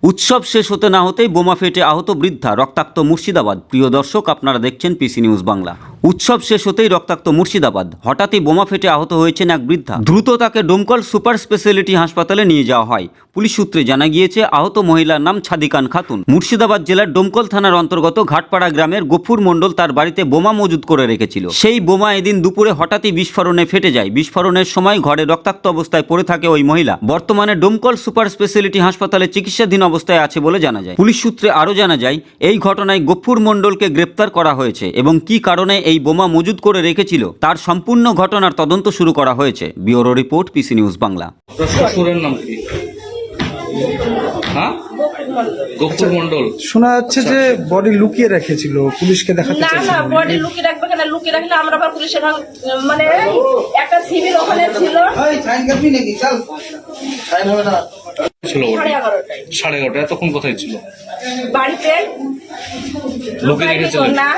উৎসব শেষ হতে না হতেই বোমা ফেটে আহত বৃদ্ধা, রক্তাক্ত মুর্শিদাবাদ। প্রিয় দর্শক, আপনারা দেখছেন পিসি নিউজ বাংলা। উৎসব শেষ হতেই রক্তাক্ত মুর্শিদাবাদ। হঠাৎই বোমা ফেটে আহত হয়েছেন এক বৃদ্ধা। দ্রুত তাকে ডোমকল সুপার স্পেশালিটি হাসপাতালে নিয়ে যাওয়া হয়। পুলিশ সূত্রে জানা গিয়েছে, আহত মহিলার নাম ছাদিকান খাতুন। মুর্শিদাবাদ জেলার ডোমকল থানার অন্তর্গত ঘাটপাড়া গ্রামের গফুর মণ্ডল তার বাড়িতে বোমা মজুত করে রেখেছিল। সেই বোমা এদিন দুপুরে হঠাৎই বিস্ফোরণে ফেটে যায়। বিস্ফোরণের সময় ঘরে রক্তাক্ত অবস্থায় পড়ে থাকে ওই মহিলা। বর্তমানে ডোমকল সুপার স্পেশালিটি হাসপাতালে চিকিৎসাধীন অবস্থায় আছে বলে জানা যায়। পুলিশ সূত্রে আরও জানা যায়, এই ঘটনায় গফুর মণ্ডলকে গ্রেপ্তার করা হয়েছে এবং কি কারণে এই বোমা মজুত করে রেখেছিল তার সম্পূর্ণ ঘটনার তদন্ত শুরু করা হয়েছে। Bureau report, PC news Bangla. শ্বশুরের নাম কি? হ্যাঁ, গফুর মণ্ডল। শোনা যাচ্ছে যে বডি লুকিয়ে রেখেছিল, পুলিশকে দেখাতে না চাইছিল। না, বডি লুকিয়ে রাখবে কেন? লুকিয়ে রাখলে আমরা আবার পুলিশের মানে একটা সিভিল ওখানে ছিল। ছিল বডি 11:30টায় 11:30। এতক্ষণ কোথায় ছিল? বাড়িতে লুকিয়ে রেখেছিল না,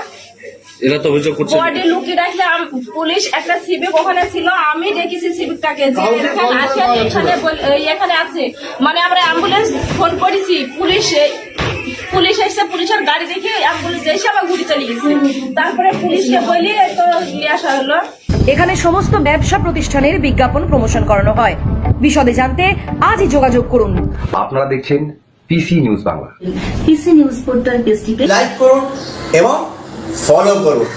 এরা তো অভিযোগ করছে। বডি লুকিয়ে রাখলে পুলিশ একটা সিভিক ওখানে ছিল। আমি দেখেছি সিভিকটাকে যে এখানে আছে, এখানে আছে। মানে আমরা অ্যাম্বুলেন্স ফোন করেছি, পুলিশ এসে পুলিশের গাড়ি দেখে অ্যাম্বুলেন্স এসে আবার ঘুরে চলে গেছে। তারপরে পুলিশকে বলি তো নিয়ে আসা হলো। এখানে সমস্ত ব্যবসা প্রতিষ্ঠানের বিজ্ঞাপন প্রমোশন করানো হয়। বিশদে জানতে আজই যোগাযোগ করুন। আপনারা দেখছেন PC news Bangla. PC news portal পেজটিকে লাইক করুন এবং ফলো করুন।